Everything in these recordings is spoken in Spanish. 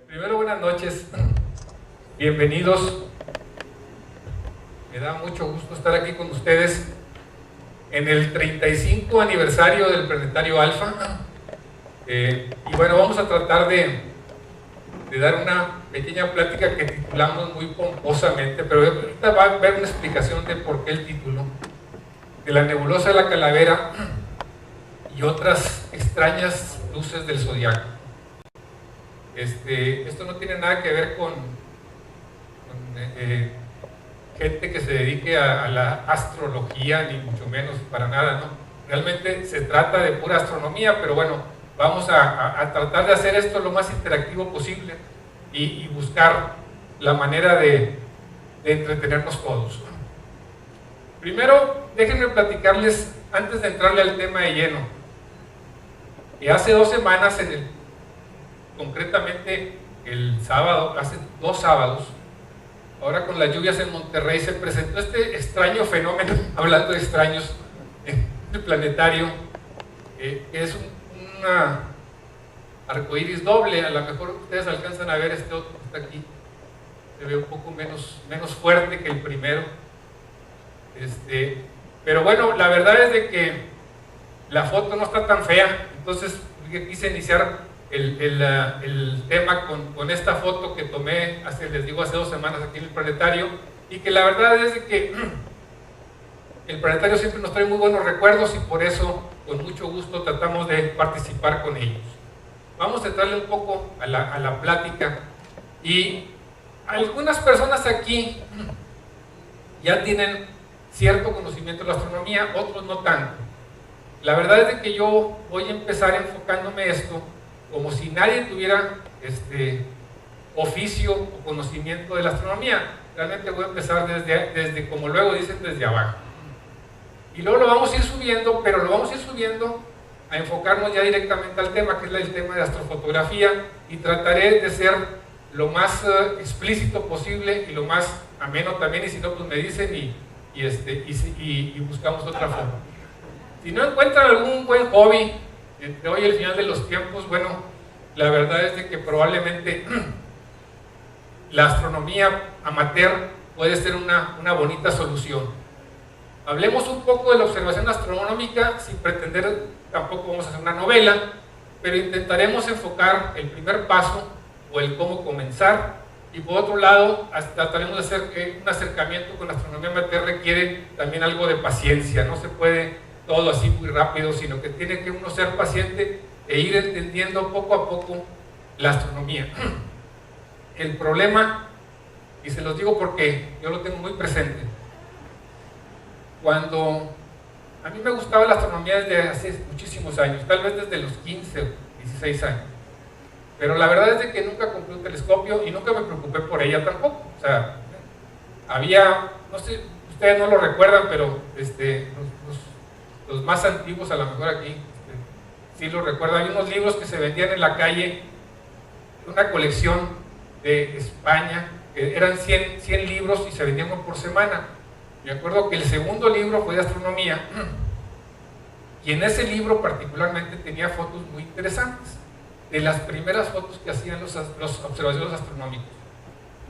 Primero, buenas noches, bienvenidos. Me da mucho gusto estar aquí con ustedes en el 35 aniversario del Planetario Alfa. Y bueno, vamos a tratar de dar una pequeña plática que titulamos muy pomposamente, pero ahorita va a haber una explicación de por qué el título, de la nebulosa de la Calavera y otras extrañas luces del zodiaco. Esto no tiene nada que ver con gente que se dedique a la astrología, ni mucho menos, para nada, ¿no? Realmente se trata de pura astronomía, pero bueno, vamos a tratar de hacer esto lo más interactivo posible y buscar la manera de entretenernos todos. Primero, déjenme platicarles, antes de entrarle al tema de lleno, que hace 2 semanas, concretamente el sábado, hace 2 sábados, ahora con las lluvias en Monterrey, se presentó este extraño fenómeno, hablando de extraños, del planetario, que es una arcoíris doble. A lo mejor ustedes alcanzan a ver este otro que está aquí, se ve un poco menos fuerte que el primero, pero bueno, la verdad es de que la foto no está tan fea, entonces quise iniciar el tema con esta foto que tomé hace 2 semanas aquí en el planetario, y que la verdad es de que el planetario siempre nos trae muy buenos recuerdos y por eso con mucho gusto tratamos de participar con ellos. Vamos a entrarle un poco a la plática, y algunas personas aquí ya tienen cierto conocimiento de la astronomía, otros no tanto. La verdad es de que yo voy a empezar enfocándome esto como si nadie tuviera oficio o conocimiento de la astronomía. Realmente voy a empezar desde, como luego dicen, desde abajo. Y luego lo vamos a ir subiendo, pero lo vamos a ir subiendo a enfocarnos ya directamente al tema, que es el tema de astrofotografía, y trataré de ser lo más explícito posible y lo más ameno también, y si no, pues me dicen y buscamos otra forma. Si no encuentran algún buen hobby entre hoy y el final de los tiempos, bueno, la verdad es de que probablemente la astronomía amateur puede ser una bonita solución. Hablemos un poco de la observación astronómica, sin pretender, tampoco vamos a hacer una novela, pero intentaremos enfocar el primer paso o el cómo comenzar, y por otro lado trataremos de hacer un acercamiento con la astronomía amateur. Requiere también algo de paciencia, no se puede todo así muy rápido, sino que tiene que uno ser paciente e ir entendiendo poco a poco la astronomía. El problema, y se los digo porque yo lo tengo muy presente, cuando a mí me gustaba la astronomía desde hace muchísimos años, tal vez desde los 15 o 16 años, pero la verdad es de que nunca compré un telescopio y nunca me preocupé por ella tampoco. O sea, había, no sé, ustedes no lo recuerdan, pero los más antiguos a lo mejor aquí sí lo recuerdan. Hay unos libros que se vendían en la calle, una colección de España, que eran 100 libros y se vendían uno por semana. Me acuerdo que el segundo libro fue de astronomía, y en ese libro particularmente tenía fotos muy interesantes, de las primeras fotos que hacían los observatorios astronómicos.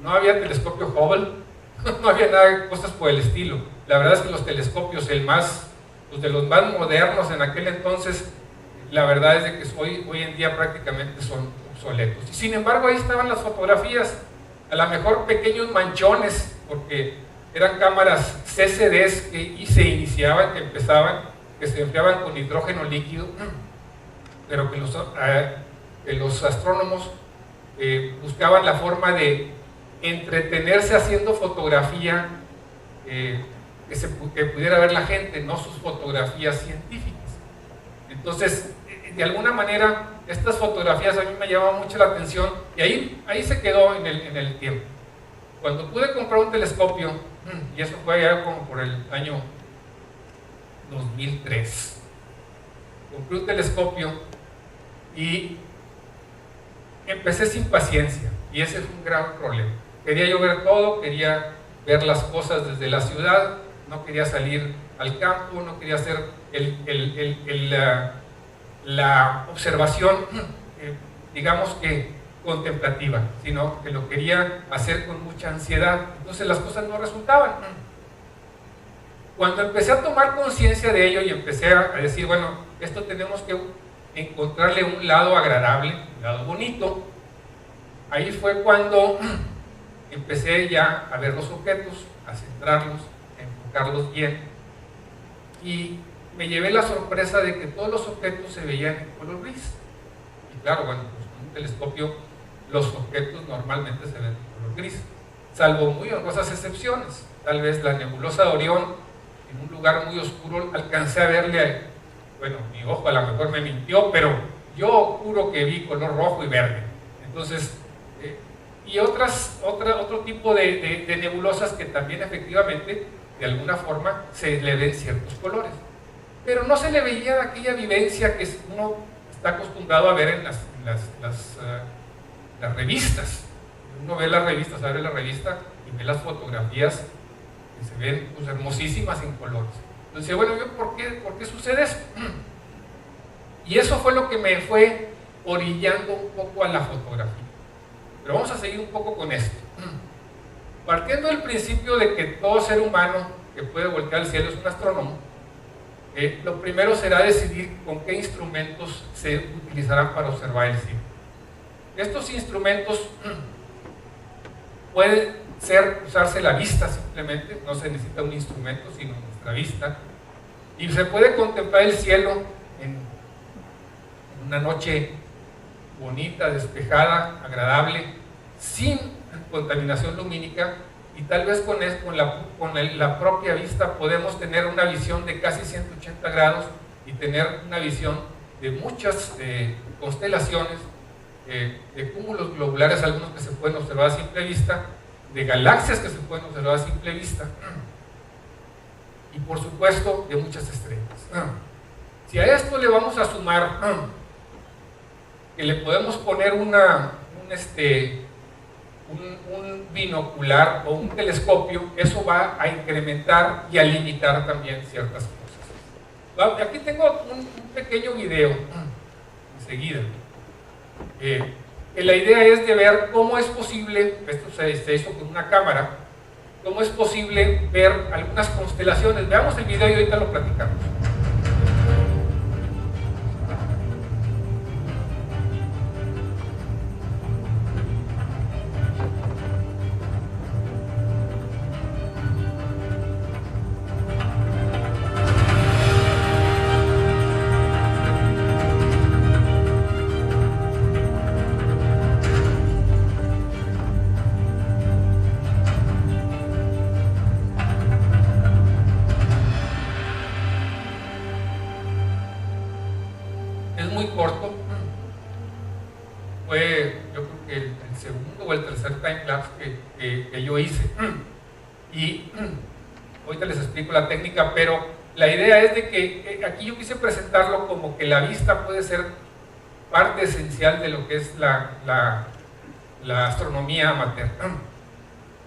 No había telescopio Hubble, no había nada, cosas por el estilo. La verdad es que los telescopios, pues de los más modernos en aquel entonces, la verdad es de que hoy en día prácticamente son obsoletos. Y sin embargo, ahí estaban las fotografías, a lo mejor pequeños manchones, porque eran cámaras CCDs que se iniciaban, que se enfriaban con hidrógeno líquido, pero que los astrónomos buscaban la forma de entretenerse haciendo fotografía, que pudiera ver la gente, no sus fotografías científicas. Entonces, de alguna manera, estas fotografías a mí me llamaban mucho la atención, y ahí se quedó en el tiempo. Cuando pude comprar un telescopio, y eso fue ya como por el año 2003, compré un telescopio y empecé sin paciencia, y ese es un gran problema. Quería yo ver todo, quería ver las cosas desde la ciudad, no quería salir al campo, no quería hacer la observación, digamos que contemplativa, sino que lo quería hacer con mucha ansiedad. Entonces las cosas no resultaban. Cuando empecé a tomar conciencia de ello y empecé a decir, bueno, esto tenemos que encontrarle un lado agradable, un lado bonito, ahí fue cuando empecé ya a ver los objetos, a centrarlos, a enfocarlos bien, y me llevé la sorpresa de que todos los objetos se veían en color gris. Y claro, bueno, pues con un telescopio los objetos normalmente se ven en color gris, salvo muy honrosas excepciones. Tal vez la nebulosa de Orión, en un lugar muy oscuro, alcancé a verle, bueno, mi ojo a lo mejor me mintió, pero yo juro que vi color rojo y verde. Entonces, y otro tipo de nebulosas que también efectivamente, de alguna forma, se le ven ciertos colores. Pero no se le veía aquella vivencia que uno está acostumbrado a ver en las revistas. Uno ve las revistas, abre la revista y ve las fotografías que se ven pues, hermosísimas en colores. Entonces, bueno, ¿por qué sucede eso? Y eso fue lo que me fue orillando un poco a la fotografía. Pero vamos a seguir un poco con esto. Partiendo del principio de que todo ser humano que puede voltear al cielo es un astrónomo, lo primero será decidir con qué instrumentos se utilizarán para observar el cielo. Estos instrumentos pueden usarse la vista simplemente, no se necesita un instrumento, sino nuestra vista, y se puede contemplar el cielo en una noche bonita, despejada, agradable, sin contaminación lumínica, y tal vez con la propia vista podemos tener una visión de casi 180 grados y tener una visión de muchas constelaciones, de cúmulos globulares, algunos que se pueden observar a simple vista, de galaxias que se pueden observar a simple vista, y por supuesto de muchas estrellas. Si a esto le vamos a sumar que le podemos poner un binocular o un telescopio, eso va a incrementar y a limitar también ciertas cosas. Aquí tengo un pequeño video enseguida. La idea es de ver cómo es posible, esto se hizo con una cámara, cómo es posible ver algunas constelaciones. Veamos el video y ahorita lo platicamos. Es muy corto, fue yo creo que el segundo o el tercer timelapse que yo hice, y ahorita les explico la técnica, pero la idea es de que aquí yo quise presentarlo como que la vista puede ser parte esencial de lo que es la astronomía amateur.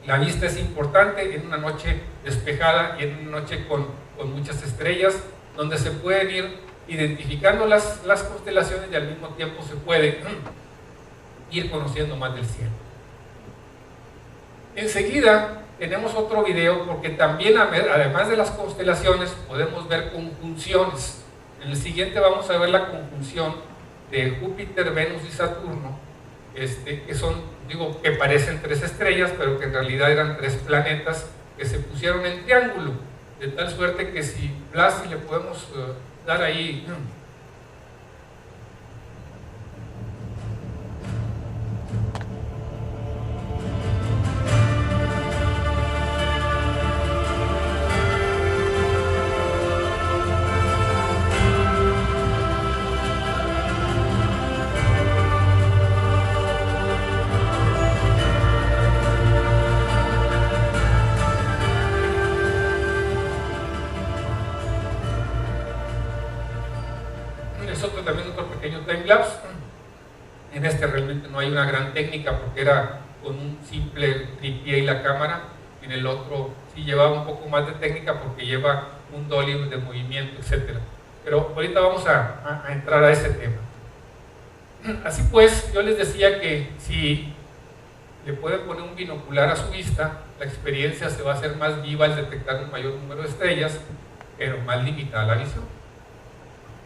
La vista es importante en una noche despejada y en una noche con muchas estrellas, donde se pueden ir identificando las constelaciones y al mismo tiempo se puede ir conociendo más del cielo. Enseguida tenemos otro video porque también además de las constelaciones podemos ver conjunciones. En el siguiente vamos a ver la conjunción de Júpiter, Venus y Saturno, que son, digo, que parecen tres estrellas, pero que en realidad eran tres planetas que se pusieron en triángulo, de tal suerte que si le podemos dar ahí. También otro pequeño timelapse. En este realmente no hay una gran técnica porque era con un simple tripié y la cámara. En el otro sí llevaba un poco más de técnica porque lleva un dolly de movimiento, etc. Pero ahorita vamos a entrar a ese tema. Así pues, yo les decía que si le pueden poner un binocular a su vista, la experiencia se va a hacer más viva al detectar un mayor número de estrellas, pero más limitada la visión.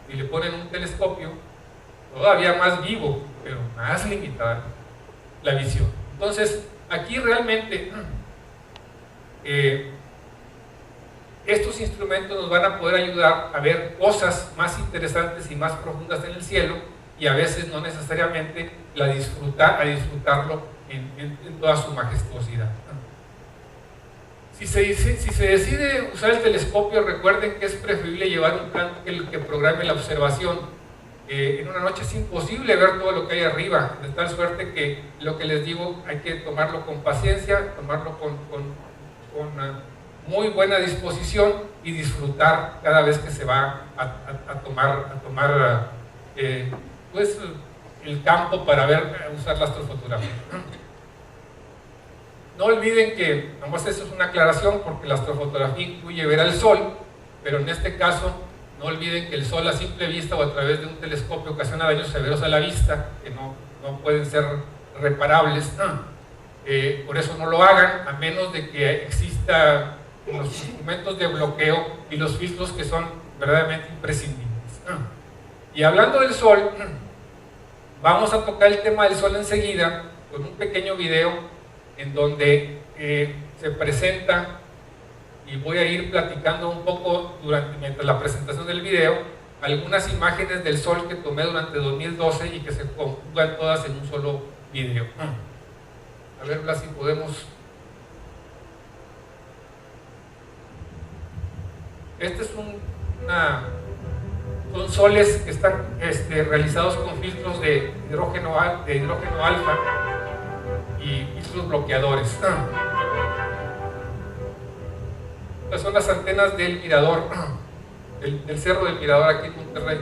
Si le ponen un telescopio, todavía más vivo, pero más limitada la visión. Entonces, aquí realmente estos instrumentos nos van a poder ayudar a ver cosas más interesantes y más profundas en el cielo, y a veces no necesariamente a disfrutarlo en toda su majestuosidad. Si se decide usar el telescopio, recuerden que es preferible llevar un plan que programe la observación. En una noche es imposible ver todo lo que hay arriba, de tal suerte que lo que les digo hay que tomarlo con paciencia, tomarlo con muy buena disposición y disfrutar cada vez que se va a tomar pues, el campo para usar la astrofotografía. No olviden que, nomás eso es una aclaración, porque la astrofotografía incluye ver al sol, pero en este caso no olviden que el sol a simple vista o a través de un telescopio ocasiona daños severos a la vista, que no pueden ser reparables. Por eso no lo hagan, a menos de que exista los instrumentos de bloqueo y los filtros que son verdaderamente imprescindibles. Y hablando del sol, vamos a tocar el tema del sol enseguida con un pequeño video en donde se presenta, y voy a ir platicando un poco mientras la presentación del video, algunas imágenes del sol que tomé durante 2012 y que se conjugan todas en un solo video. A ver, Blas, si podemos. Este es son soles que están realizados con filtros de hidrógeno alfa y filtros bloqueadores. Estas son las antenas del mirador, del Cerro del Mirador aquí en Monterrey.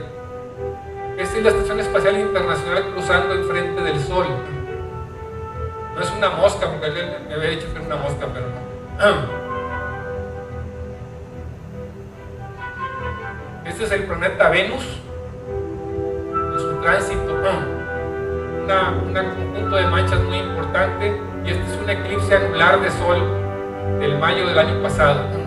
Esta es la Estación Espacial Internacional cruzando enfrente del Sol. No es una mosca, porque él me había dicho que era una mosca, pero no. Este es el planeta Venus, en su tránsito, un conjunto de manchas muy importante, y este es un eclipse anular de sol del mayo del año pasado.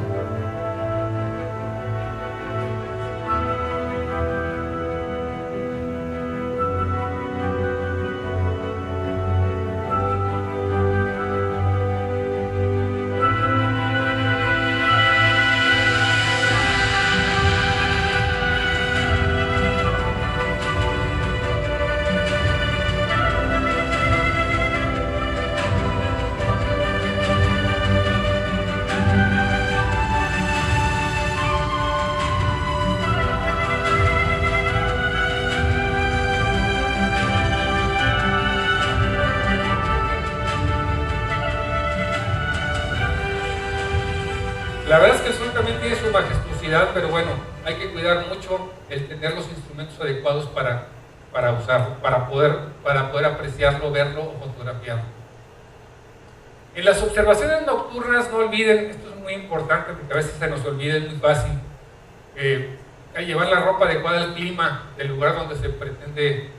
La verdad es que el sol también tiene su majestuosidad, pero bueno, hay que cuidar mucho el tener los instrumentos adecuados para usarlo, para poder apreciarlo, verlo o fotografiarlo. En las observaciones nocturnas, no olviden, esto es muy importante porque a veces se nos olvida, es muy fácil, hay llevar la ropa adecuada al clima del lugar donde se pretende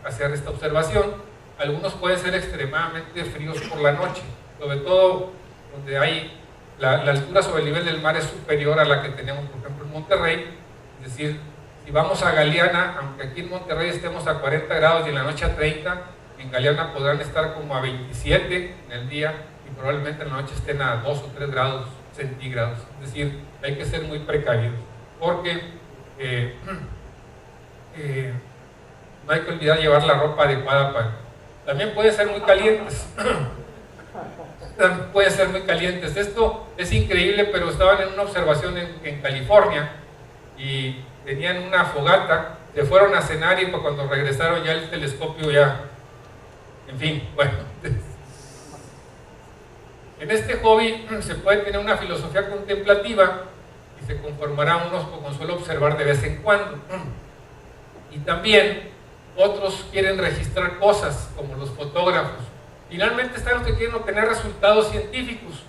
hacer esta observación. Algunos pueden ser extremadamente fríos por la noche, sobre todo donde hay la altura sobre el nivel del mar es superior a la que tenemos, por ejemplo, en Monterrey. Es decir, si vamos a Galeana, aunque aquí en Monterrey estemos a 40 grados y en la noche a 30, en Galeana podrán estar como a 27 en el día y probablemente en la noche estén a 2 o 3 grados centígrados. Es decir, hay que ser muy precavidos, porque no hay que olvidar llevar la ropa adecuada También pueden ser muy calientes. Pueden ser muy calientes. Esto es increíble, pero estaban en una observación en California y tenían una fogata, se fueron a cenar y cuando regresaron ya el telescopio en fin, bueno. En este hobby se puede tener una filosofía contemplativa y se conformará unos con solo observar de vez en cuando. Y también otros quieren registrar cosas, como los fotógrafos. Finalmente están los que quieren obtener resultados científicos.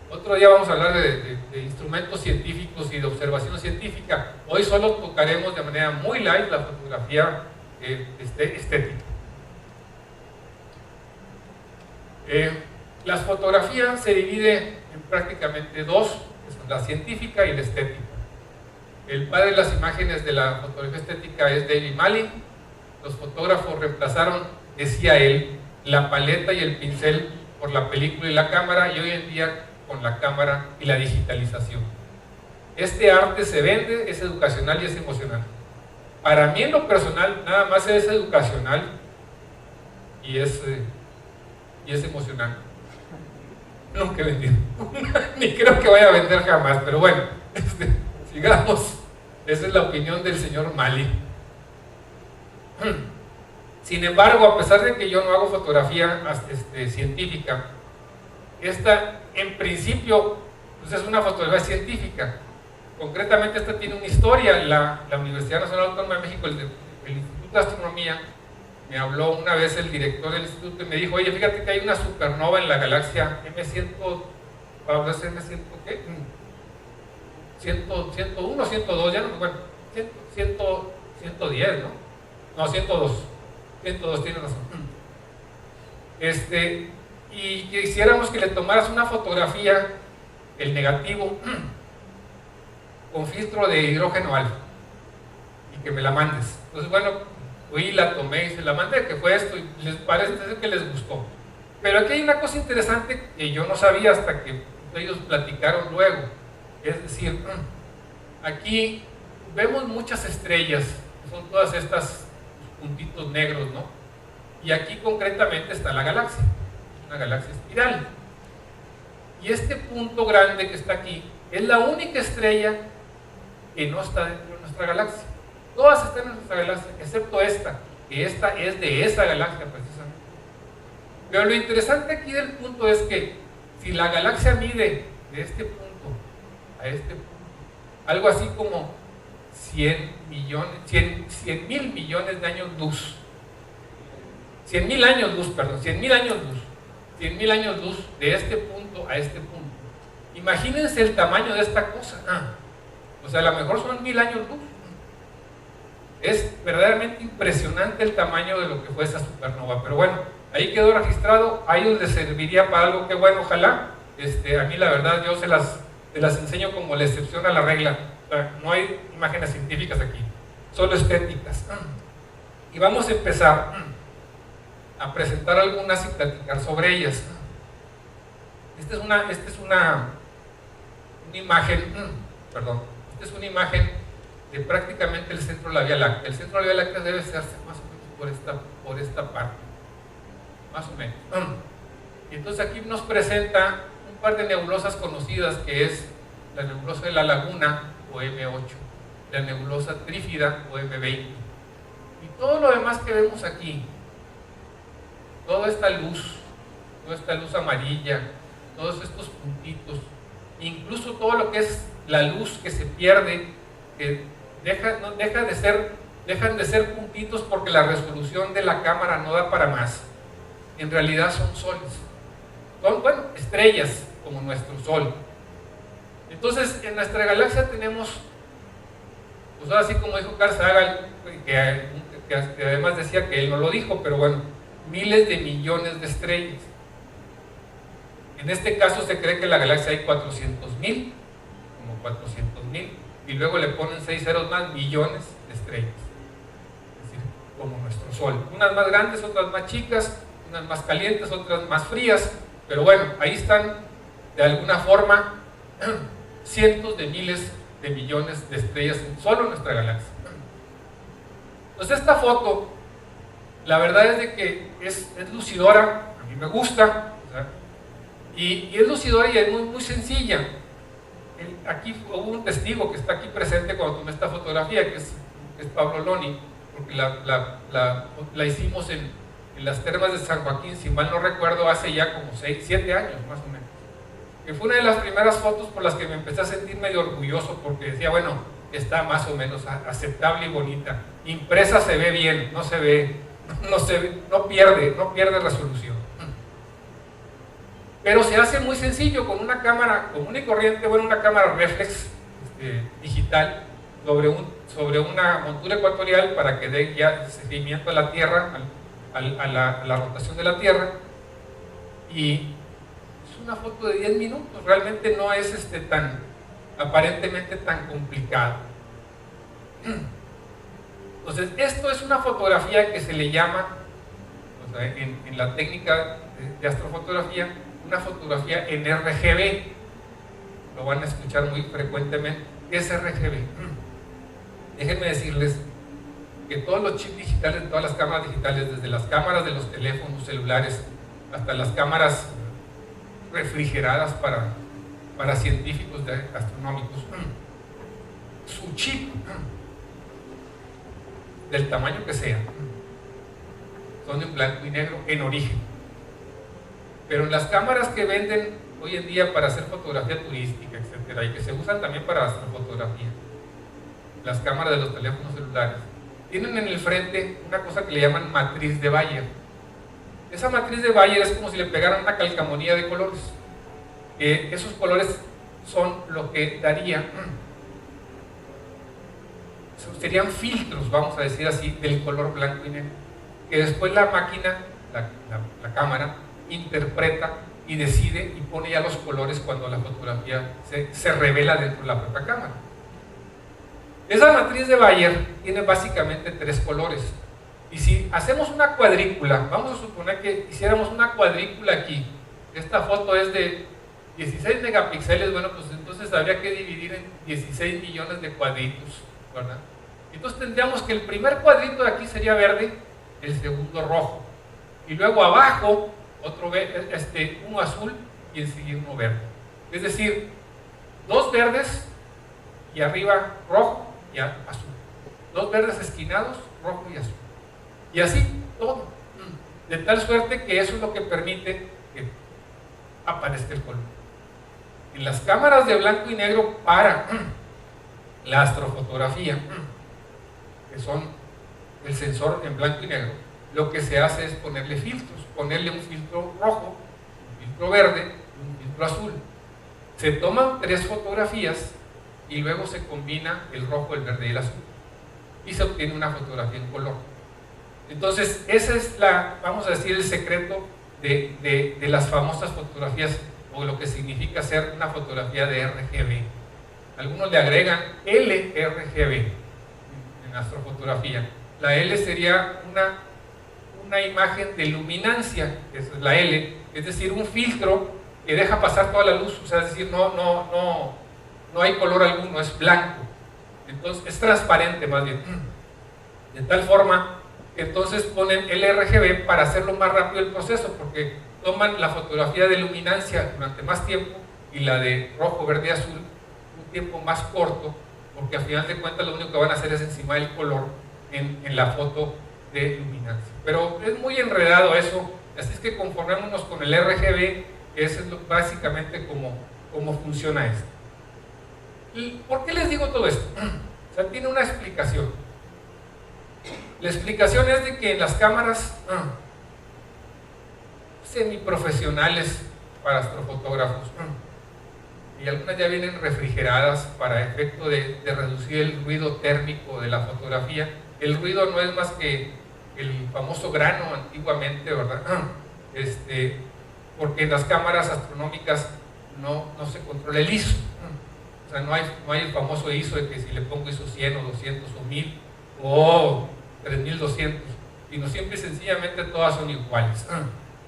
Otro día vamos a hablar de instrumentos científicos y de observación científica. Hoy solo tocaremos de manera muy light la fotografía estética. Las fotografías se dividen en prácticamente dos, que son la científica y la estética. El padre de las imágenes de la fotografía estética es David Malin. Los fotógrafos reemplazaron, decía él, la paleta y el pincel por la película y la cámara, y hoy en día con la cámara y la digitalización. Este arte se vende, es educacional y es emocional. Para mí en lo personal nada más es educacional y es emocional. Nunca he vendido ni creo que vaya a vender jamás, pero bueno, sigamos. Esa es la opinión del señor Mali. Sin embargo, a pesar de que yo no hago fotografía científica, esta en principio pues es una fotografía científica. Concretamente esta tiene una historia. La Universidad Nacional Autónoma de México, el Instituto de Astronomía, me habló una vez el director del instituto y me dijo: oye, fíjate que hay una supernova en la galaxia M100, ¿Pablo es M100 qué? 101, 102, ya no me acuerdo, 110, ¿no? No, 102, 102, tiene razón. Y quisiéramos que le tomaras una fotografía, el negativo, con filtro de hidrógeno alfa, y que me la mandes. Entonces, bueno, fui, la tomé y se la mandé, que fue esto, y les parece que les gustó. Pero aquí hay una cosa interesante que yo no sabía hasta que ellos platicaron luego. Es decir, aquí vemos muchas estrellas, son todas estas puntitos negros, ¿no? Y aquí concretamente está la galaxia, una galaxia espiral. Y este punto grande que está aquí es la única estrella que no está dentro de nuestra galaxia. Todas están en nuestra galaxia, excepto esta, que esta es de esa galaxia precisamente. Pero lo interesante aquí del punto es que si la galaxia mide de este punto a este punto, algo así como 100 mil millones de años luz, 100 mil años luz de este punto a este punto. Imagínense el tamaño de esta cosa. O sea, a lo mejor son 1000 años luz. Es verdaderamente impresionante el tamaño de lo que fue esa supernova. Pero bueno, ahí quedó registrado. A ellos les serviría para algo que bueno, ojalá. A mí la verdad yo se las enseño como la excepción a la regla. O sea, no hay imágenes científicas aquí, solo estéticas. Y vamos a empezar a presentar algunas y platicar sobre ellas. Esta es una imagen, esta es una imagen de prácticamente el centro de la Vía Láctea. El centro de la Vía Láctea debe ser más o menos por esta parte, más o menos. Y entonces aquí nos presenta un par de nebulosas conocidas, que es la nebulosa de la Laguna, o M8, la nebulosa trífida, o M20, y todo lo demás que vemos aquí, toda esta luz amarilla, todos estos puntitos, incluso todo lo que es la luz que se pierde, que dejan de ser puntitos porque la resolución de la cámara no da para más. En realidad son soles, son, bueno, estrellas como nuestro sol. Entonces en nuestra galaxia tenemos, pues ahora sí, como dijo Carl Sagan, que además decía que él no lo dijo, pero bueno, miles de millones de estrellas. En este caso se cree que en la galaxia hay 400.000, como 400.000, y luego le ponen 6 ceros más, millones de estrellas, es decir, como nuestro sol, unas más grandes, otras más chicas, unas más calientes, otras más frías, pero bueno, ahí están de alguna forma cientos de miles de millones de estrellas solo en nuestra galaxia. Entonces esta foto, la verdad es de que es lucidora, a mí me gusta, ¿verdad? Y es lucidora y es muy, muy sencilla. Aquí hubo un testigo que está aquí presente cuando tomé esta fotografía, que es Pablo Loni, porque la hicimos en las termas de San Joaquín, si mal no recuerdo, hace ya como 6, 7 años más o menos. Que fue una de las primeras fotos por las que me empecé a sentir medio orgulloso, porque decía, bueno, está más o menos aceptable y bonita. Impresa se ve bien, no pierde resolución. Pero se hace muy sencillo con una cámara común y corriente, bueno, una cámara reflex digital, sobre una montura ecuatorial para que dé ya seguimiento a la Tierra, a la rotación de la Tierra, y es una foto de 10 minutos, realmente no es aparentemente tan complicado. Entonces, esto es una fotografía que se le llama, o sea, en la técnica de astrofotografía, una fotografía en RGB. Lo van a escuchar muy frecuentemente. ¿Qué es RGB? Déjenme decirles que todos los chips digitales de todas las cámaras digitales, desde las cámaras de los teléfonos celulares hasta las cámaras refrigeradas para científicos astronómicos, su chip, del tamaño que sea, son en blanco y negro en origen. Pero en las cámaras que venden hoy en día para hacer fotografía turística, etcétera, y que se usan también para astrofotografía, las cámaras de los teléfonos celulares, tienen en el frente una cosa que le llaman matriz de Bayer. Esa matriz de Bayer es como si le pegaran una calcamonía de colores. Esos colores son lo que daría, serían filtros, vamos a decir así, del color blanco y negro, que después la máquina, la cámara, interpreta y decide y pone ya los colores cuando la fotografía se revela dentro de la propia cámara. Esa matriz de Bayer tiene básicamente 3 colores. Y si hacemos una cuadrícula, vamos a suponer que hiciéramos una cuadrícula aquí, esta foto es de 16 megapíxeles, bueno, pues entonces habría que dividir en 16 millones de cuadritos, ¿verdad? Entonces tendríamos que el primer cuadrito de aquí sería verde, el segundo rojo, y luego abajo otro uno azul y el siguiente uno verde. Es decir, 2 verdes y arriba rojo y azul. 2 verdes esquinados, rojo y azul. Y así todo. De tal suerte que eso es lo que permite que aparezca el color. En las cámaras de blanco y negro para la astrofotografía, que son el sensor en blanco y negro, lo que se hace es ponerle filtros, ponerle un filtro rojo, un filtro verde y un filtro azul. Se toman 3 fotografías y luego se combina el rojo, el verde y el azul y se obtiene una fotografía en color. Entonces ese es vamos a decir, el secreto de las famosas fotografías, o lo que significa ser una fotografía de RGB. Algunos le agregan LRGB en astrofotografía. La L sería una imagen de luminancia, que es la L, es decir, un filtro que deja pasar toda la luz, o sea, es decir, no hay color alguno, es blanco, entonces es transparente más bien, de tal forma que entonces ponen LRGB para hacerlo más rápido el proceso, porque toman la fotografía de luminancia durante más tiempo y la de rojo, verde y azul un tiempo más corto, porque al final de cuentas lo único que van a hacer es encima del color en la foto de luminancia. Pero es muy enredado eso, así es que conformémonos con el RGB, que eso es básicamente cómo funciona esto. ¿Y por qué les digo todo esto? O sea, tiene una explicación. La explicación es de que en las cámaras semiprofesionales para astrofotógrafos, y algunas ya vienen refrigeradas para efecto de reducir el ruido térmico de la fotografía. El ruido no es más que el famoso grano antiguamente, ¿verdad? Porque en las cámaras astronómicas no se controla el ISO. O sea, no hay el famoso ISO de que si le pongo ISO 100 o 200 o 1000 o 3200, sino siempre y sencillamente todas son iguales.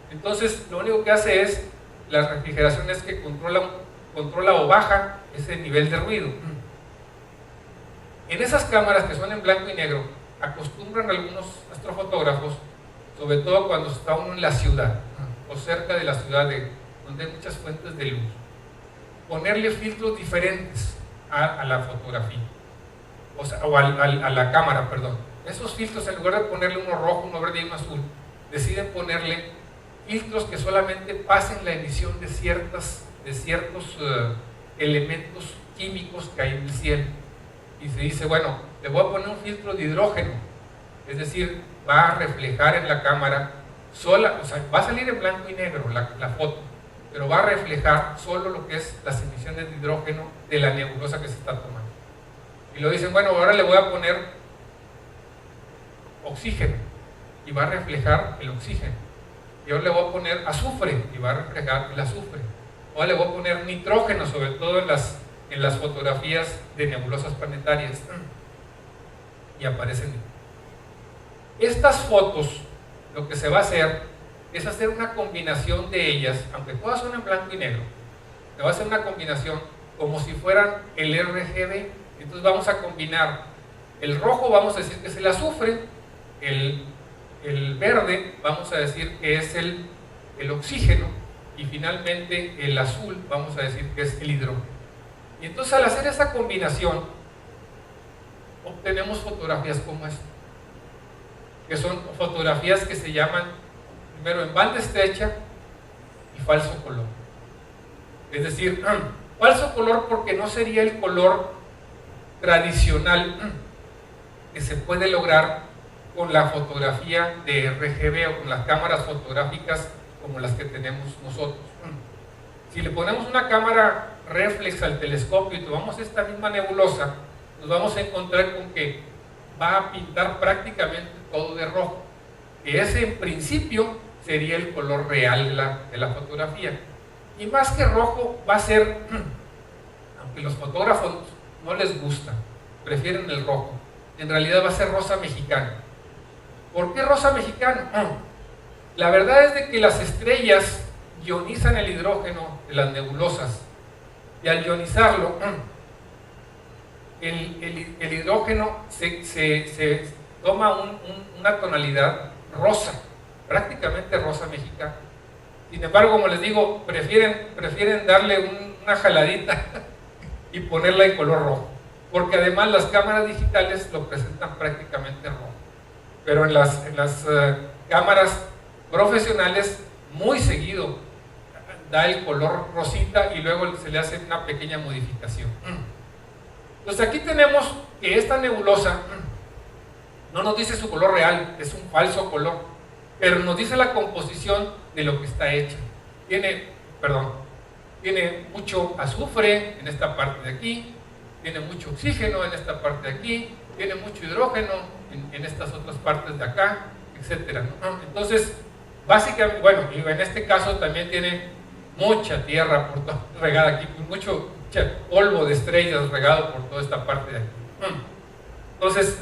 Entonces, lo único que hace es, la refrigeración es que controla o baja ese nivel de ruido. En esas cámaras que son en blanco y negro, acostumbran algunos astrofotógrafos, sobre todo cuando está uno en la ciudad o cerca de la ciudad donde hay muchas fuentes de luz, ponerle filtros diferentes a la fotografía, o a la cámara, perdón. Esos filtros, en lugar de ponerle uno rojo, uno verde y uno azul, deciden ponerle filtros que solamente pasen la emisión de ciertos elementos químicos que hay en el cielo. Y se dice, bueno, le voy a poner un filtro de hidrógeno, es decir, va a reflejar en la cámara sola, o sea, va a salir en blanco y negro la foto, pero va a reflejar solo lo que es las emisiones de hidrógeno de la nebulosa que se está tomando. Y lo dicen, bueno, ahora le voy a poner oxígeno y va a reflejar el oxígeno. Y ahora le voy a poner azufre y va a reflejar el azufre. Ahora le voy a poner nitrógeno, sobre todo en las fotografías de nebulosas planetarias. Y aparecen. Estas fotos, lo que se va a hacer es hacer una combinación de ellas, aunque todas son en blanco y negro. Se va a hacer una combinación como si fueran el RGB. Entonces vamos a combinar el rojo, vamos a decir que es el azufre, el verde vamos a decir que es el oxígeno, y finalmente el azul vamos a decir que es el hidrógeno. Y entonces al hacer esa combinación obtenemos fotografías como esta, que son fotografías que se llaman primero en banda estrecha y falso color. Es decir, falso color porque no sería el color tradicional que se puede lograr con la fotografía de RGB o con las cámaras fotográficas como las que tenemos nosotros. Si le ponemos una cámara reflex al telescopio y tomamos esta misma nebulosa, nos vamos a encontrar con que va a pintar prácticamente todo de rojo, que ese en principio sería el color real de la fotografía. Y más que rojo va a ser, aunque los fotógrafos no les gusta, prefieren el rojo, en realidad va a ser rosa mexicano. ¿Por qué rosa mexicano? La verdad es de que las estrellas ionizan el hidrógeno de las nebulosas, y al ionizarlo el hidrógeno se toma una tonalidad rosa, prácticamente rosa mexicana. Sin embargo, como les digo, prefieren darle una jaladita y ponerla en color rojo, porque además las cámaras digitales lo presentan prácticamente rojo. Pero en las cámaras profesionales muy seguido da el color rosita y luego se le hace una pequeña modificación. Entonces aquí tenemos que esta nebulosa no nos dice su color real, es un falso color, pero nos dice la composición de lo que está hecha. Tiene mucho azufre en esta parte de aquí, tiene mucho oxígeno en esta parte de aquí, tiene mucho hidrógeno en estas otras partes de acá, etcétera, ¿no? Entonces, básicamente, bueno, y en este caso también tiene mucha tierra regada aquí, mucho polvo de estrellas regado por toda esta parte de aquí. Entonces,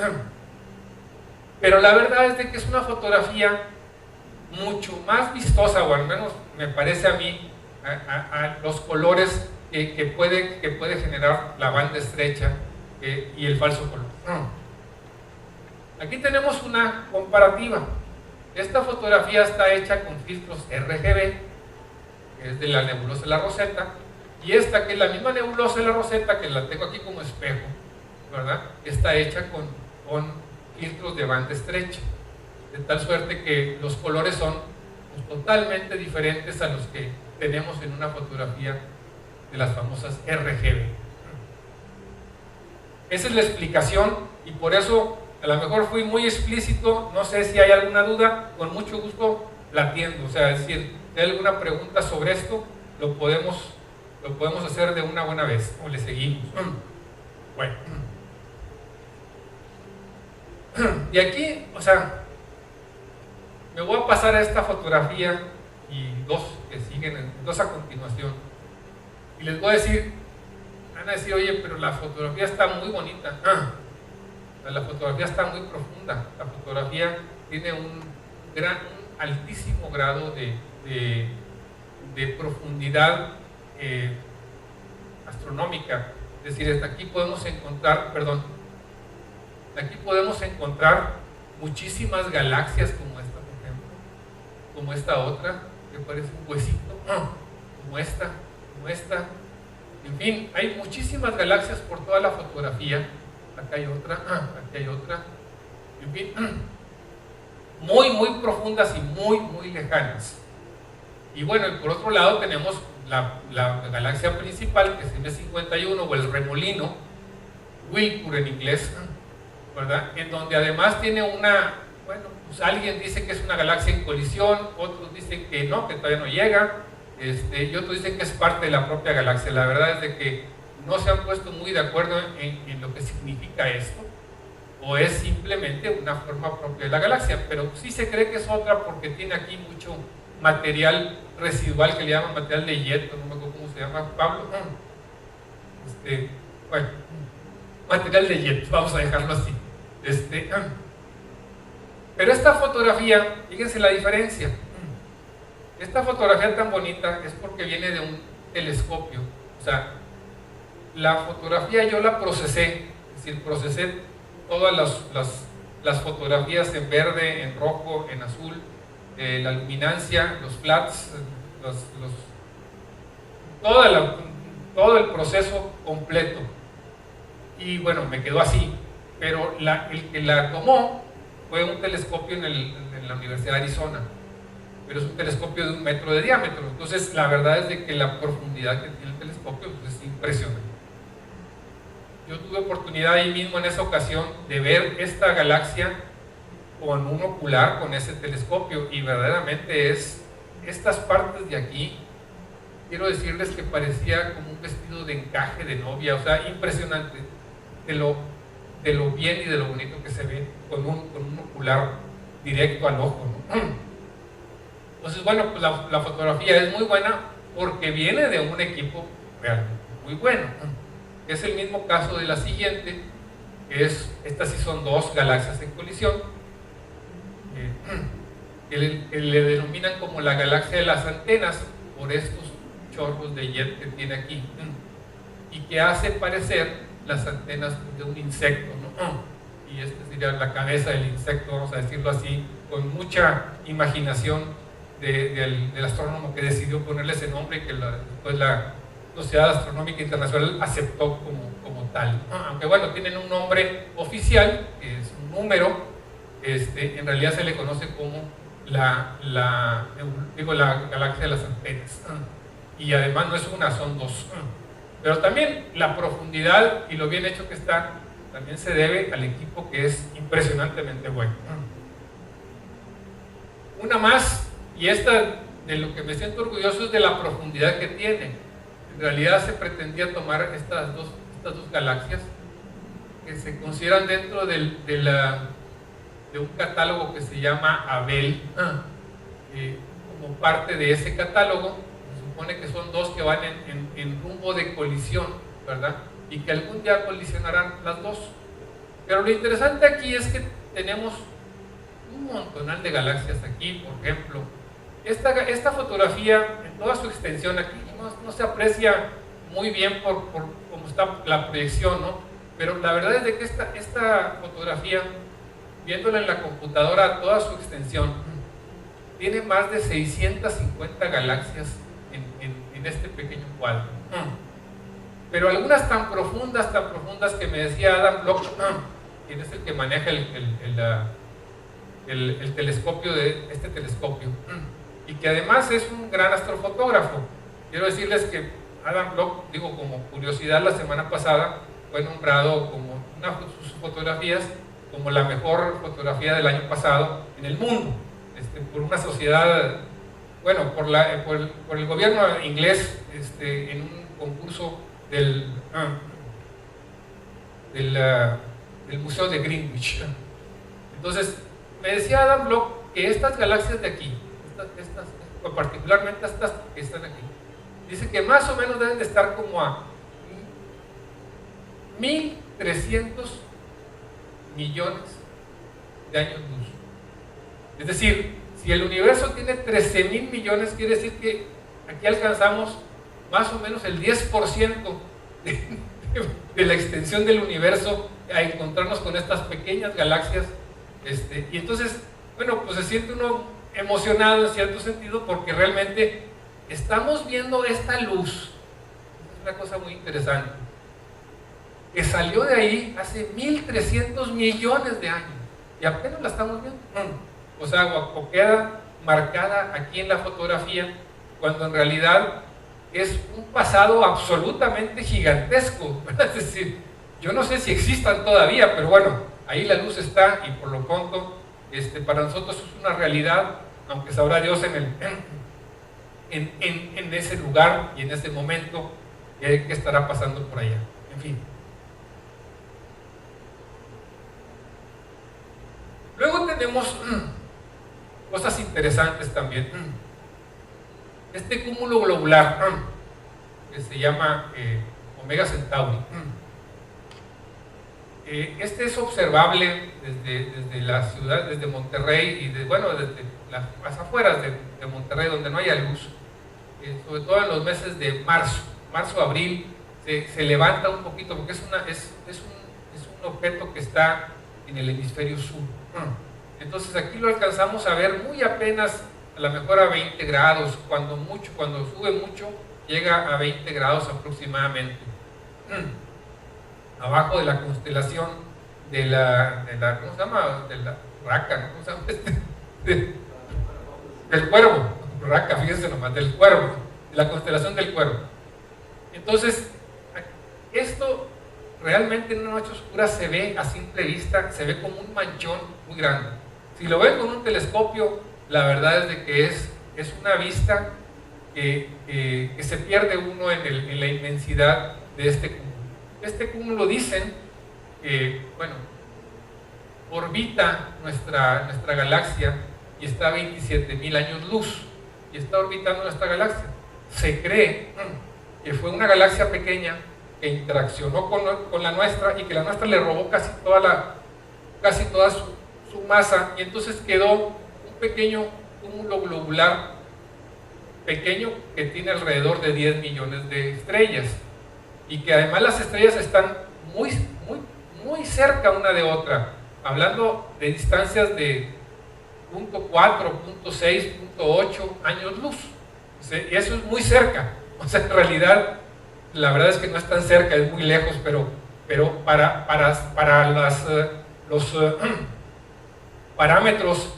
pero la verdad es de que es una fotografía mucho más vistosa, o al menos me parece a mí, a los colores que puede generar la banda estrecha y el falso color. Aquí tenemos una comparativa. Esta fotografía está hecha con filtros RGB, que es de la nebulosa de la Rosetta, y esta, que es la misma nebulosa de la Rosetta, que la tengo aquí como espejo, ¿verdad? Está hecha con filtros de banda estrecha, de tal suerte que los colores son totalmente diferentes a los que tenemos en una fotografía de las famosas RGB. Esa es la explicación, y por eso a lo mejor fui muy explícito. No sé si hay alguna duda, con mucho gusto la atiendo. O sea, es decir, si hay alguna pregunta sobre esto, lo podemos hacer de una buena vez, o le seguimos. Bueno, y aquí, o sea, me voy a pasar a esta fotografía y dos que siguen, dos a continuación, y les voy a decir, van a decir, oye, pero la fotografía está muy bonita. La fotografía está muy profunda. La fotografía tiene un altísimo grado de profundidad astronómica. Es decir, hasta aquí podemos encontrar, aquí podemos encontrar muchísimas galaxias como esta, por ejemplo, como esta otra, que parece un huesito, como esta. En fin, hay muchísimas galaxias por toda la fotografía. Acá hay otra, aquí hay otra. En fin, muy, muy profundas y muy, muy lejanas. Y bueno, y por otro lado tenemos la galaxia principal, que es M51, o el remolino, Wilbur en inglés, ¿verdad? En donde además tiene bueno, pues alguien dice que es una galaxia en colisión, otros dicen que no, que todavía no llega, y otros dicen que es parte de la propia galaxia. La verdad es de que no se han puesto muy de acuerdo en lo que significa esto, o es simplemente una forma propia de la galaxia, pero sí se cree que es otra porque tiene aquí mucho material residual que le llaman material de Jet, no me acuerdo cómo se llama, Pablo. Bueno, material de Jet, vamos a dejarlo así. Pero esta fotografía, fíjense la diferencia. Esta fotografía tan bonita es porque viene de un telescopio. O sea, la fotografía yo la procesé, es decir, procesé todas las fotografías en verde, en rojo, en azul, la luminancia, los flats, todo el proceso completo. Y bueno, me quedó así. Pero el que la tomó fue un telescopio en la Universidad de Arizona, pero es un telescopio de 1 metro de diámetro. Entonces la verdad es de que la profundidad que tiene el telescopio pues, es impresionante. Yo tuve oportunidad ahí mismo en esa ocasión de ver esta galaxia con un ocular, con ese telescopio, y verdaderamente es estas partes de aquí, quiero decirles que parecía como un vestido de encaje de novia, o sea, impresionante de lo bien y de lo bonito que se ve con un ocular directo al ojo, ¿no? Entonces, bueno, pues la fotografía es muy buena porque viene de un equipo realmente muy bueno. Es el mismo caso de la siguiente, que estas sí son 2 galaxias en colisión, que le denominan como la galaxia de las antenas por estos chorros de jet que tiene aquí, y que hace parecer las antenas de un insecto, ¿no? Y esta sería la cabeza del insecto, vamos a decirlo así, con mucha imaginación del astrónomo que decidió ponerle ese nombre y que después la Sociedad Astronómica Internacional aceptó como tal. Aunque bueno, tienen un nombre oficial, que es un número, en realidad se le conoce como la galaxia de las antenas. Y además no es una, son 2. Pero también la profundidad y lo bien hecho que está, también se debe al equipo que es impresionantemente bueno. Una más, y esta de lo que me siento orgulloso es de la profundidad que tiene. En realidad se pretendía tomar estas dos galaxias que se consideran dentro de un catálogo que se llama Abel, como parte de ese catálogo. Supone que son 2 que van en rumbo de colisión, ¿verdad? Y que algún día colisionarán las 2. Pero lo interesante aquí es que tenemos un montonal de galaxias aquí, por ejemplo. Esta fotografía, en toda su extensión aquí, no se aprecia muy bien por cómo está la proyección, ¿no? Pero la verdad es de que esta fotografía, viéndola en la computadora toda su extensión, tiene más de 650 galaxias en este pequeño cuadro. Pero algunas tan profundas que me decía Adam Bloch, quien es el que maneja el telescopio este telescopio, y que además es un gran astrofotógrafo. Quiero decirles que Adam Bloch, digo como curiosidad, la semana pasada fue nombrado como una de sus fotografías como la mejor fotografía del año pasado en el mundo, por una sociedad, bueno, por el gobierno inglés, en un concurso del Museo de Greenwich. Entonces, me decía Adam Bloch que estas galaxias de aquí, particularmente estas que están aquí, dice que más o menos deben de estar como a 1300 millones de años luz. Es decir, si el universo tiene 13.000 millones, quiere decir que aquí alcanzamos más o menos el 10% de la extensión del universo a encontrarnos con estas pequeñas galaxias. Y entonces, bueno, pues se siente uno emocionado en cierto sentido porque realmente estamos viendo esta luz. Es una cosa muy interesante, que salió de ahí hace 1300 millones de años y apenas la estamos viendo. O sea, o queda marcada aquí en la fotografía, cuando en realidad es un pasado absolutamente gigantesco, ¿verdad? Es decir, yo no sé si existan todavía, pero bueno, ahí la luz está y por lo pronto para nosotros es una realidad, aunque sabrá Dios en ese lugar y en ese momento qué estará pasando por allá. En fin. Luego tenemos cosas interesantes también. Este cúmulo globular que se llama Omega Centauri. Este es observable desde la ciudad, desde Monterrey y desde las afueras de Monterrey, donde no haya luz, sobre todo en los meses de marzo, abril, se levanta un poquito porque es un objeto que está en el hemisferio sur. Entonces aquí lo alcanzamos a ver muy apenas, a lo mejor a 20 grados, cuando sube mucho, llega a 20 grados aproximadamente. Abajo de la constelación de la ¿cómo se llama? De la Raca, ¿no? ¿Cómo se llama? Del Cuervo, Raca, fíjense nomás, del Cuervo, de la constelación del Cuervo. Entonces, esto realmente en una noche oscura se ve a simple vista, se ve como un manchón muy grande. Si lo ven con un telescopio, la verdad es de que es una vista que se pierde uno en la inmensidad de este cúmulo. Este cúmulo dicen que, orbita nuestra galaxia y está a 27,000 años luz y está orbitando nuestra galaxia. Se cree que fue una galaxia pequeña que interaccionó con la nuestra y que la nuestra le robó casi toda su masa, y entonces quedó un pequeño cúmulo globular pequeño que tiene alrededor de 10 millones de estrellas, y que además las estrellas están muy cerca una de otra, hablando de distancias de 0.4, 0.6, 0.8 años luz. Y eso es muy cerca. O sea, en realidad la verdad es que no es tan cerca, es muy lejos, pero para los parámetros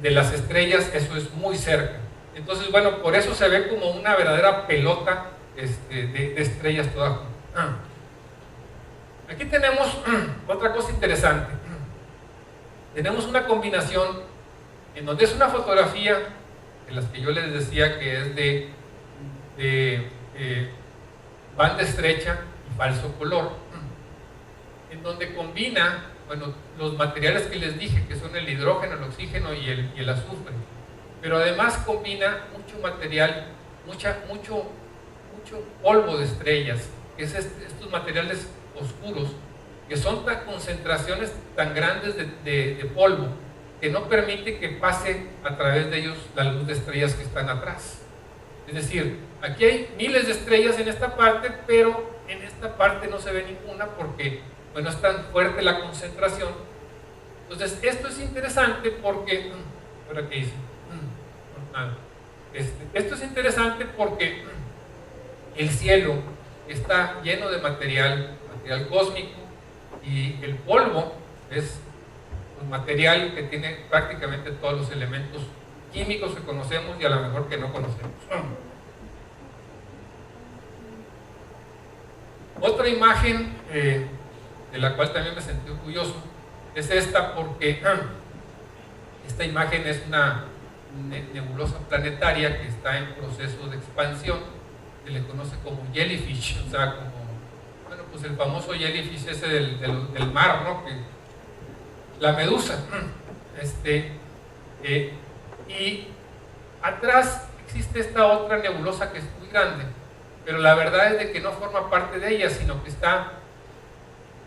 de las estrellas eso es muy cerca. Entonces, por eso se ve como una verdadera pelota de estrellas todas juntas. Aquí tenemos otra cosa interesante. Tenemos una combinación en donde es una fotografía de las que yo les decía que es de banda estrecha y falso color, en donde combina los materiales que les dije, que son el hidrógeno, el oxígeno y el azufre, pero además combina mucho material, mucho polvo de estrellas, que es estos materiales oscuros, que son concentraciones tan grandes de polvo que no permite que pase a través de ellos la luz de estrellas que están atrás. Es decir, aquí hay miles de estrellas en esta parte, pero en esta parte no se ve ninguna porque es tan fuerte la concentración. Entonces esto es interesante porque ¿ahora qué hice? Esto es interesante porque el cielo está lleno de material cósmico, y el polvo es un material que tiene prácticamente todos los elementos químicos que conocemos y a lo mejor que no conocemos. Otra imagen de la cual también me sentí orgulloso es esta, porque esta imagen es una nebulosa planetaria que está en proceso de expansión, se le conoce como jellyfish, o sea, como pues el famoso jellyfish ese del mar, ¿no? La medusa. Y atrás existe esta otra nebulosa que es muy grande, pero la verdad es de que no forma parte de ella, sino que está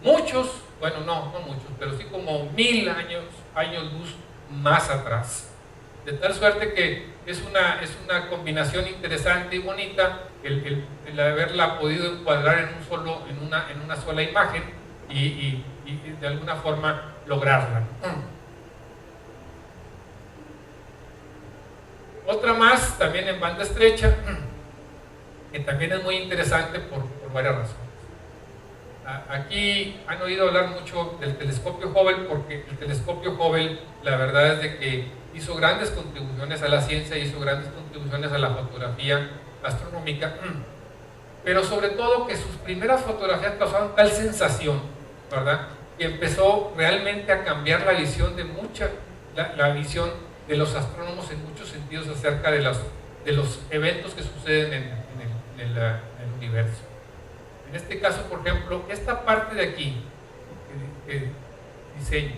muchos, no muchos, pero sí como 1000 años luz más atrás. De tal suerte que es una combinación interesante y bonita el haberla podido encuadrar en una sola imagen y de alguna forma lograrla. Otra más, también en banda estrecha, que también es muy interesante por varias razones. Aquí han oído hablar mucho del telescopio Hubble, porque el telescopio Hubble, la verdad es de que hizo grandes contribuciones a la ciencia, hizo grandes contribuciones a la fotografía astronómica, pero sobre todo que sus primeras fotografías causaron tal sensación, ¿verdad?, que empezó realmente a cambiar la visión la visión de los astrónomos en muchos sentidos acerca de los eventos que suceden en el universo. En este caso, por ejemplo, esta parte de aquí, que diseño,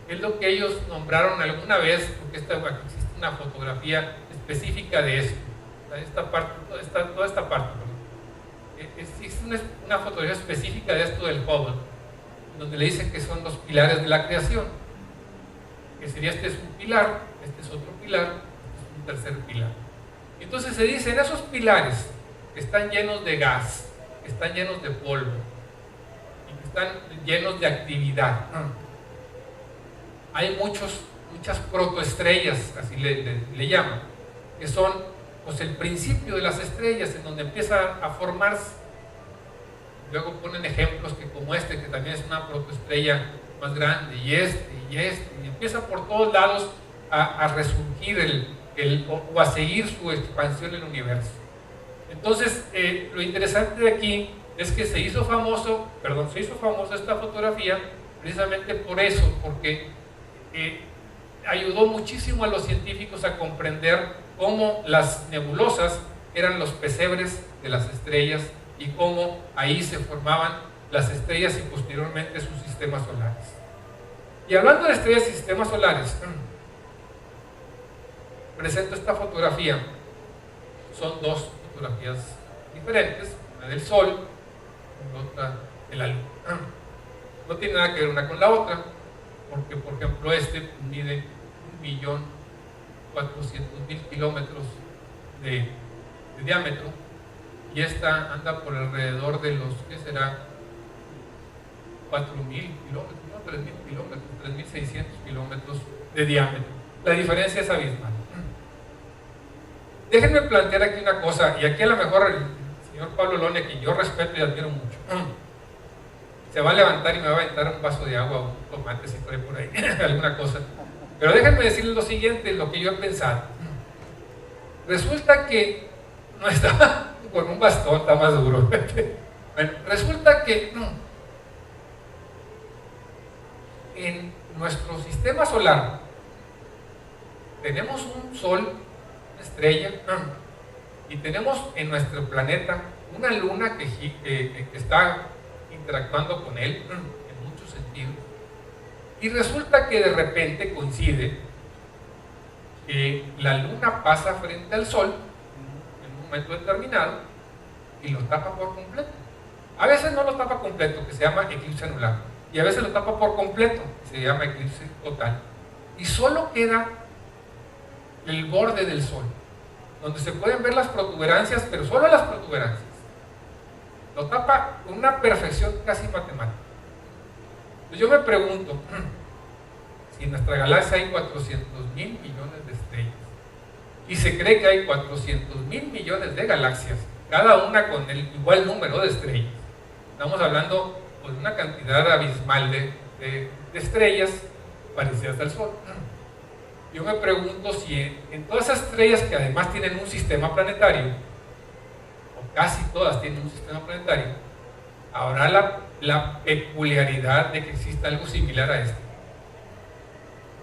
es lo que ellos nombraron alguna vez, porque existe una fotografía específica de esto. Esta parte, toda esta parte, existe una fotografía específica de esto del Hubble, donde le dicen que son los pilares de la creación, que sería este es un pilar, este es otro pilar, este es un tercer pilar. Entonces se dicen esos pilares que están llenos de gas, que están llenos de polvo y que están llenos de actividad. Hay muchas protoestrellas, así le llaman, que son pues el principio de las estrellas, en donde empieza a formarse. Luego ponen ejemplos que como este, que también es una protoestrella más grande, y empieza por todos lados a resurgir o a seguir su expansión en el universo. Entonces, lo interesante de aquí es que se hizo famosa esta fotografía precisamente por eso, porque ayudó muchísimo a los científicos a comprender cómo las nebulosas eran los pesebres de las estrellas y cómo ahí se formaban las estrellas y posteriormente sus sistemas solares. Y hablando de estrellas y sistemas solares, presento esta fotografía. Son dos fotografías diferentes, una del Sol y otra de la Luna. No tiene nada que ver una con la otra, porque por ejemplo este mide 1.400.000 kilómetros de diámetro y esta anda por alrededor de los, ¿qué será? 4.000 kilómetros, no, 3.000 kilómetros, 3.600 kilómetros de diámetro. La diferencia es abismal. Déjenme plantear aquí una cosa, y aquí a lo mejor el señor Pablo Loni, a quien yo respeto y admiro mucho, se va a levantar y me va a aventar un vaso de agua o un tomate si trae por ahí, alguna cosa. Pero déjenme decirles lo siguiente, lo que yo he pensado. Resulta que no está con un bastón, está más duro. Bueno, resulta que en nuestro sistema solar tenemos un Sol, una estrella, y tenemos en nuestro planeta una luna que está interactuando con él en muchos sentidos, y resulta que de repente coincide que la luna pasa frente al Sol en un momento determinado y lo tapa por completo. A veces no lo tapa completo, que se llama eclipse anular, y a veces lo tapa por completo, que se llama eclipse total, y solo queda el borde del Sol, donde se pueden ver las protuberancias, pero solo las protuberancias. Lo tapa con una perfección casi matemática. Entonces yo me pregunto, si en nuestra galaxia hay 400.000 millones de estrellas y se cree que hay 400.000 millones de galaxias, cada una con el igual número de estrellas, estamos hablando pues, de una cantidad abismal de estrellas parecidas al Sol. Yo me pregunto si en todas esas estrellas que además tienen un sistema planetario, o casi todas tienen un sistema planetario, habrá la peculiaridad de que exista algo similar a esto.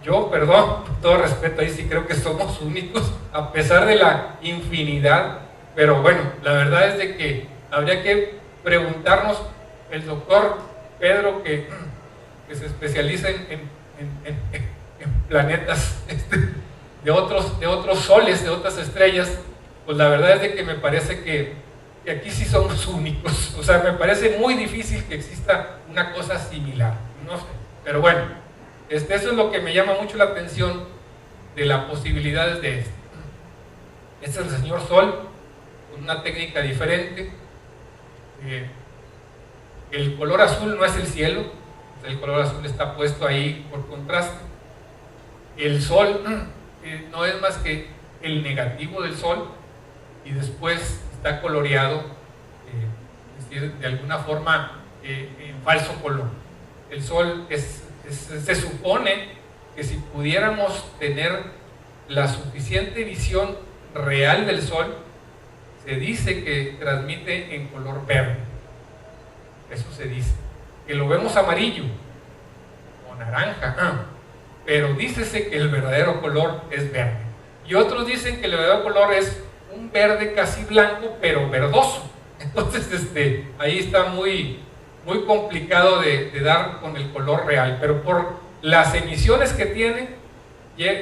Yo, perdón, con todo respeto, ahí sí creo que somos únicos, a pesar de la infinidad, pero bueno, la verdad es de que habría que preguntarnos, el doctor Pedro, que se especializa en planetas de otros soles, de otras estrellas, pues la verdad es de que me parece que aquí sí somos únicos. O sea, me parece muy difícil que exista una cosa similar, no sé, pero bueno, eso es lo que me llama mucho la atención de las posibilidades de esto. Este es el señor Sol con una técnica diferente. El color azul no es el cielo, el color azul está puesto ahí por contraste. El Sol no es más que el negativo del Sol y después está coloreado, es decir, de alguna forma en falso color. El Sol se supone que si pudiéramos tener la suficiente visión real del Sol, se dice que transmite en color verde. Eso se dice. Que lo vemos amarillo o naranja, pero dícese que el verdadero color es verde. Y otros dicen que el verdadero color es un verde casi blanco, pero verdoso. Entonces, ahí está muy complicado de dar con el color real, pero por las emisiones que tiene,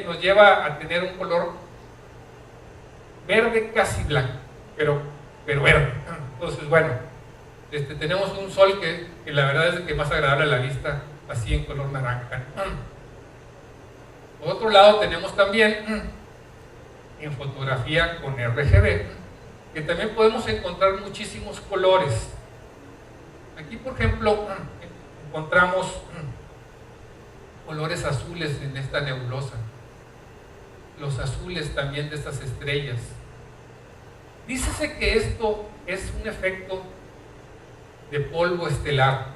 nos lleva a tener un color verde casi blanco, pero verde. Entonces, bueno, tenemos un sol que la verdad es el que más agradable a la vista, así en color naranja. Por otro lado, tenemos también en fotografía con RGB, que también podemos encontrar muchísimos colores. Aquí, por ejemplo, encontramos colores azules en esta nebulosa, los azules también de estas estrellas. Dícese que esto es un efecto de polvo estelar,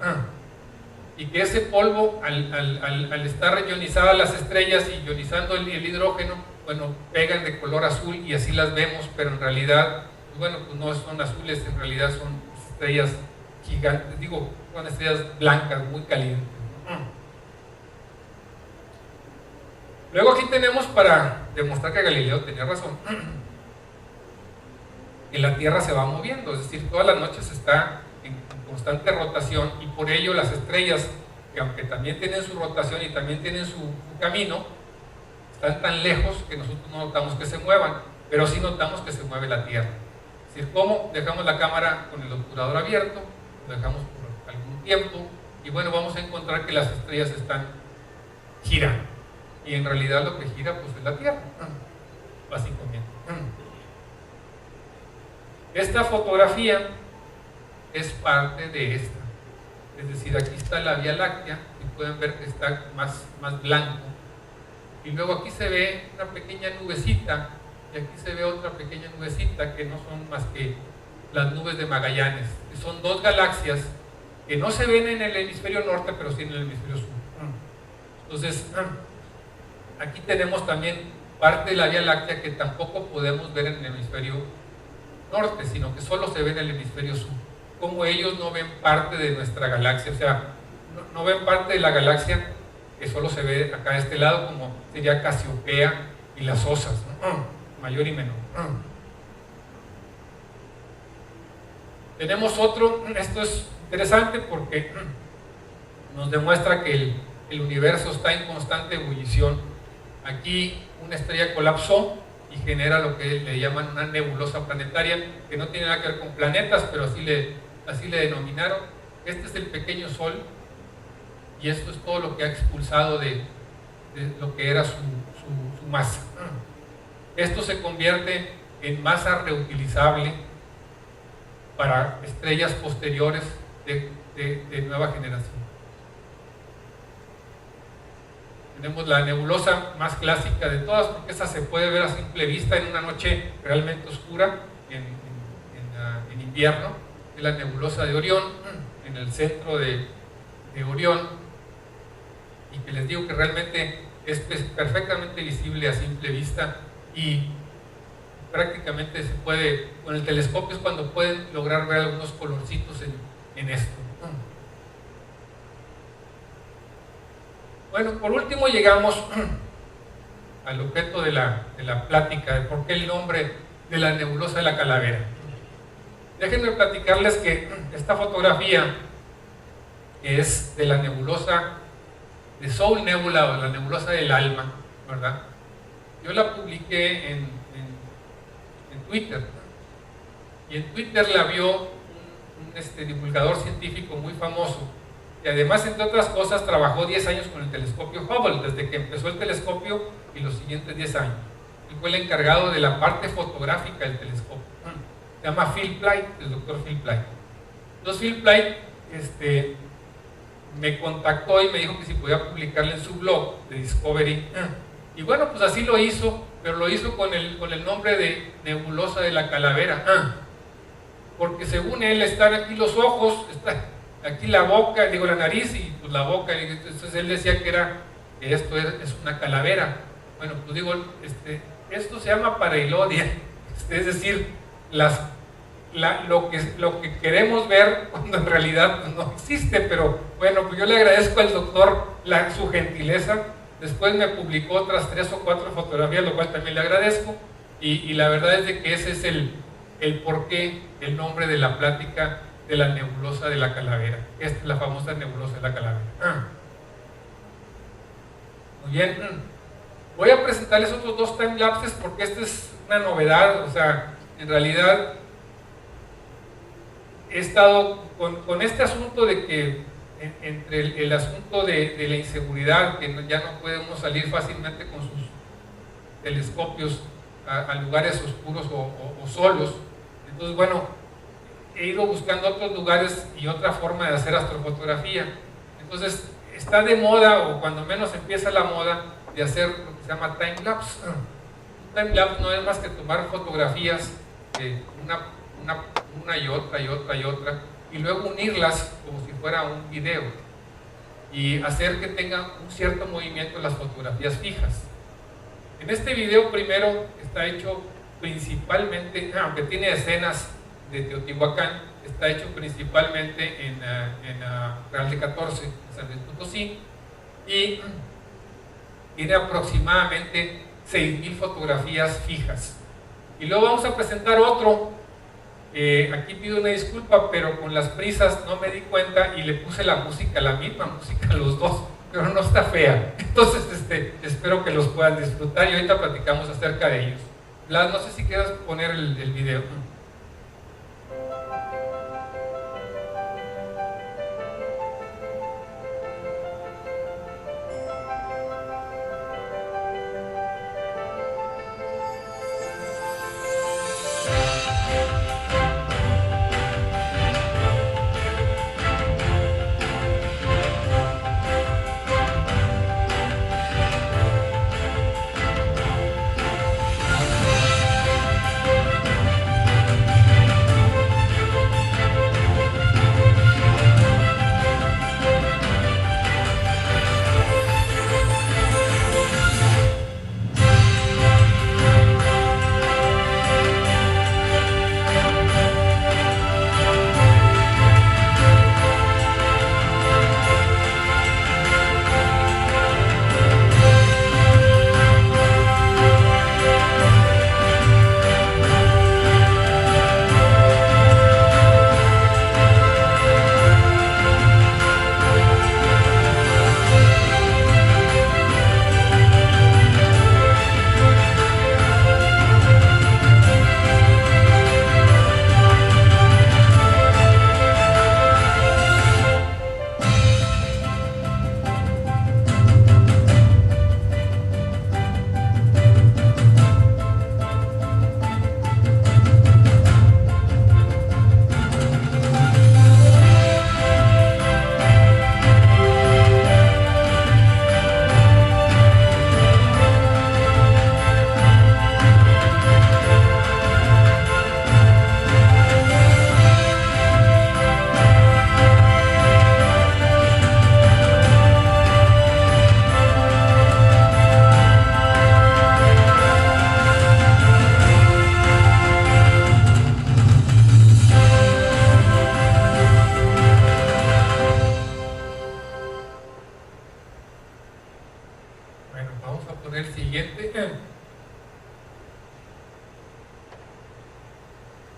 y que ese polvo, al estar ionizadas las estrellas y ionizando el hidrógeno, bueno, pegan de color azul y así las vemos, pero en realidad, bueno, pues no son azules, en realidad son estrellas gigantes, son estrellas blancas, muy calientes. Luego aquí tenemos, para demostrar que Galileo tenía razón, que la Tierra se va moviendo, es decir, todas las noches está en constante rotación, y por ello las estrellas, que aunque también tienen su rotación y también tienen su camino, están tan lejos que nosotros no notamos que se muevan, pero sí notamos que se mueve la Tierra. Es decir, ¿cómo? Dejamos la cámara con el obturador abierto, lo dejamos por algún tiempo, y bueno, vamos a encontrar que las estrellas están girando, y en realidad lo que gira pues es la Tierra, básicamente. Esta fotografía es parte de esta, es decir, aquí está la Vía Láctea, y pueden ver que está más blanco, y luego aquí se ve una pequeña nubecita, y aquí se ve otra pequeña nubecita, que no son más que las nubes de Magallanes, que son dos galaxias que no se ven en el hemisferio norte, pero sí en el hemisferio sur. Entonces, aquí tenemos también parte de la Vía Láctea que tampoco podemos ver en el hemisferio norte, sino que solo se ve en el hemisferio sur. Como ellos no ven parte de nuestra galaxia, o sea, no ven parte de la galaxia que solo se ve acá de este lado, como sería Casiopea y las Osas, ¿no? Mayor y menor. Tenemos otro, esto es interesante porque nos demuestra que el universo está en constante ebullición. Aquí una estrella colapsó y genera lo que le llaman una nebulosa planetaria, que no tiene nada que ver con planetas, pero así le denominaron. Este es el pequeño Sol, y esto es todo lo que ha expulsado de lo que era su masa. Esto se convierte en masa reutilizable para estrellas posteriores de nueva generación. Tenemos la nebulosa más clásica de todas, porque esa se puede ver a simple vista en una noche realmente oscura, en invierno. Es la nebulosa de Orión, en el centro de Orión, y que les digo que realmente es perfectamente visible a simple vista, y prácticamente se puede, con el telescopio es cuando pueden lograr ver algunos colorcitos en esto. Bueno, por último llegamos al objeto de la plática, de por qué el nombre de la nebulosa de la Calavera. Déjenme platicarles que esta fotografía es de la nebulosa de Soul Nebula, o la nebulosa del alma, ¿verdad? Yo la publiqué en Twitter, y en Twitter la vio un divulgador científico muy famoso, y además, entre otras cosas, trabajó 10 años con el telescopio Hubble, desde que empezó el telescopio y los siguientes 10 años. Él fue el encargado de la parte fotográfica del telescopio. Se llama Phil Plait, el doctor Phil Plait. Entonces Phil Plait me contactó y me dijo que si podía publicarle en su blog de Discovery. Y bueno, pues así lo hizo, pero lo hizo con el nombre de nebulosa de la Calavera. Porque según él están aquí los ojos, está aquí la boca, la nariz y pues la boca. Entonces él decía que esto es una calavera. Bueno, pues esto se llama pareidolia, es decir, lo que queremos ver cuando en realidad pues, no existe. Pero bueno, pues yo le agradezco al doctor su gentileza. Después me publicó otras 3 o 4 fotografías, lo cual también le agradezco, y la verdad es de que ese es el porqué, el nombre de la plática de la nebulosa de la Calavera. Esta es la famosa nebulosa de la Calavera. Muy bien. Voy a presentarles otros dos timelapses porque esta es una novedad. O sea, en realidad he estado con este asunto de que entre el asunto de la inseguridad, que ya no podemos salir fácilmente con sus telescopios a lugares oscuros o solos. Entonces, bueno, he ido buscando otros lugares y otra forma de hacer astrofotografía. Entonces, está de moda, o cuando menos empieza la moda, de hacer lo que se llama timelapse. Un timelapse no es más que tomar fotografías de una y otra y otra y otra, y luego unirlas como si fuera un video y hacer que tengan un cierto movimiento las fotografías fijas. En este video primero está hecho principalmente, aunque tiene escenas de Teotihuacán, está hecho principalmente en Real de 14, en San Luis Potosí, y tiene aproximadamente 6,000 fotografías fijas. Y luego vamos a presentar otro. Aquí pido una disculpa, pero con las prisas no me di cuenta y le puse la música, la misma música a los dos, pero no está fea. Entonces espero que los puedan disfrutar y ahorita platicamos acerca de ellos. Blas, no sé si quieras poner el video.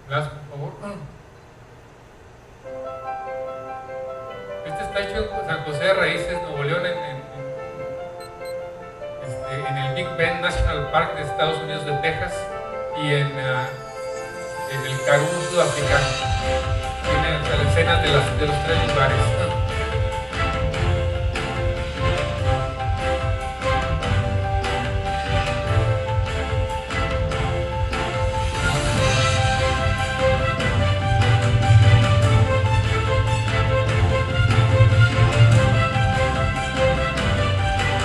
Blas, por favor. Este está hecho en San José de Raíces, Nuevo León, en el Big Bend National Park de Estados Unidos de Texas y en el Karoo sudafricano. Tiene escenas de los tres lugares.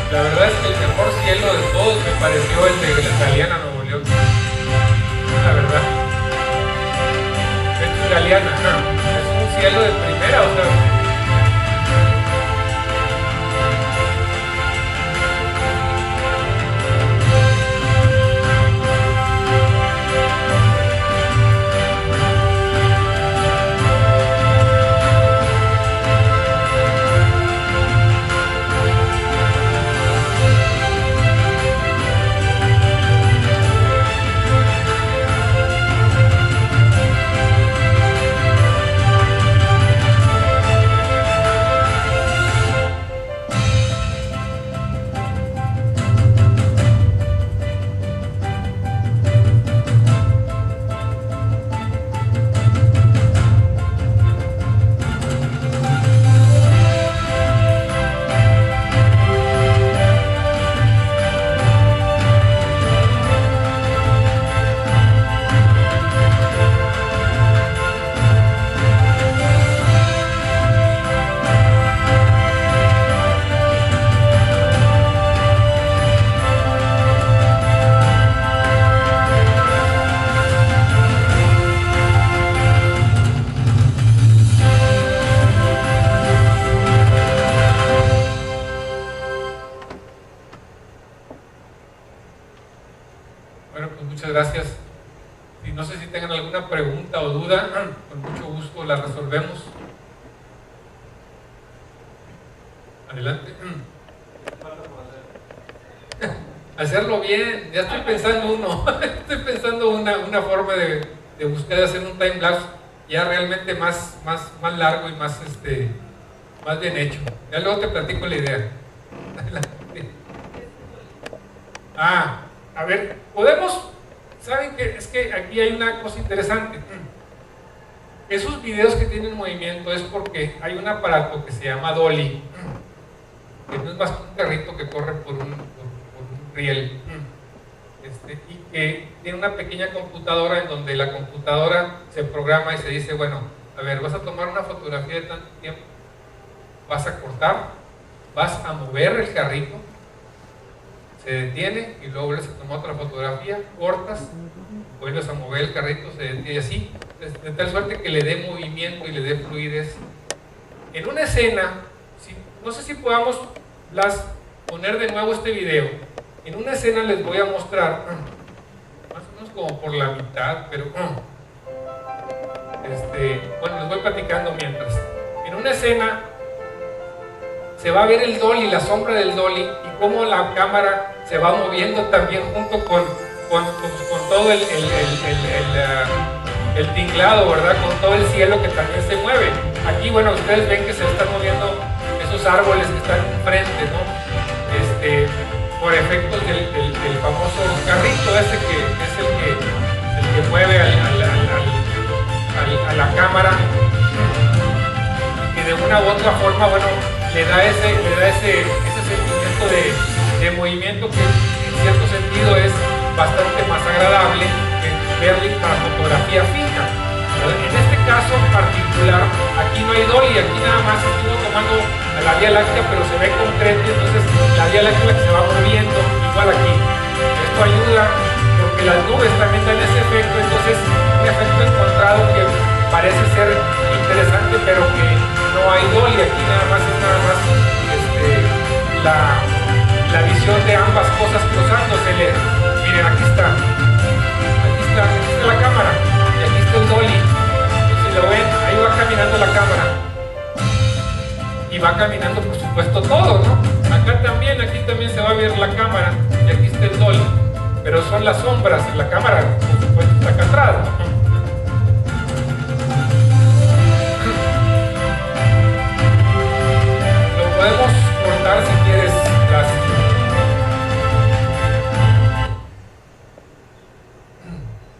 La verdad es que el mejor cielo de todos me pareció el de Galeana, Nuevo León. La verdad. Esto es Galeana, no. Es un cielo de primera, o sea. Bueno, pues muchas gracias. Y no sé si tengan alguna pregunta o duda, con mucho gusto la resolvemos. Adelante. Hacerlo bien, ya estoy pensando estoy pensando una forma de buscar hacer un time lapse ya realmente más largo y más bien hecho. Ya luego te platico la idea. A ver, podemos, ¿saben qué? Es que aquí hay una cosa interesante. Esos videos que tienen movimiento es porque hay un aparato que se llama dolly, que no es más que un carrito que corre por un riel, y que tiene una pequeña computadora en donde la computadora se programa y se dice, bueno, a ver, vas a tomar una fotografía de tanto tiempo, vas a cortar, vas a mover el carrito, se detiene y luego vuelves a tomar otra fotografía, cortas, vuelves a mover el carrito, se detiene y así, de tal suerte que le dé movimiento y le dé fluidez. En una escena, no sé si podamos, Blas, poner de nuevo este video. En una escena les voy a mostrar, más o menos como por la mitad, pero bueno, les voy platicando mientras. En una escena se va a ver el dolly, la sombra del dolly, y cómo la cámara se va moviendo también junto con todo el tinglado, ¿verdad? Con todo el cielo que también se mueve. Aquí, bueno, ustedes ven que se están moviendo esos árboles que están enfrente, ¿no? Por efectos del famoso carrito ese que es el que mueve a la cámara, que de una u otra forma, bueno, le da ese sentimiento de movimiento que en cierto sentido es bastante más agradable que verle para fotografía fija. En este caso en particular, aquí no hay dolly, aquí nada más estuvo tomando a la Vía Láctea, pero se ve concreto, entonces la Vía Láctea que se va moviendo, igual aquí. Esto ayuda porque las nubes también dan ese efecto, entonces un efecto encontrado que parece ser interesante, pero que no hay dolly, aquí nada más es la visión de ambas cosas cruzándose. Miren, aquí está la cámara. Y aquí está el dolly. Si lo ven, ahí va caminando la cámara. Y va caminando, por supuesto, todo, ¿no? Acá también, aquí también se va a ver la cámara. Y aquí está el dolly. Pero son las sombras en la cámara, por supuesto, está acá atrás, ¿no? Lo podemos cortar si quieres, gracias.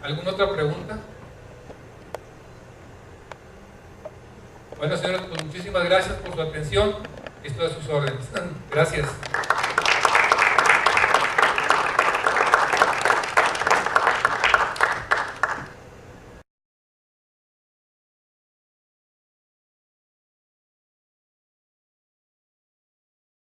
¿Alguna otra pregunta? Bueno, señores, pues muchísimas gracias por su atención. Esto es sus órdenes. Gracias.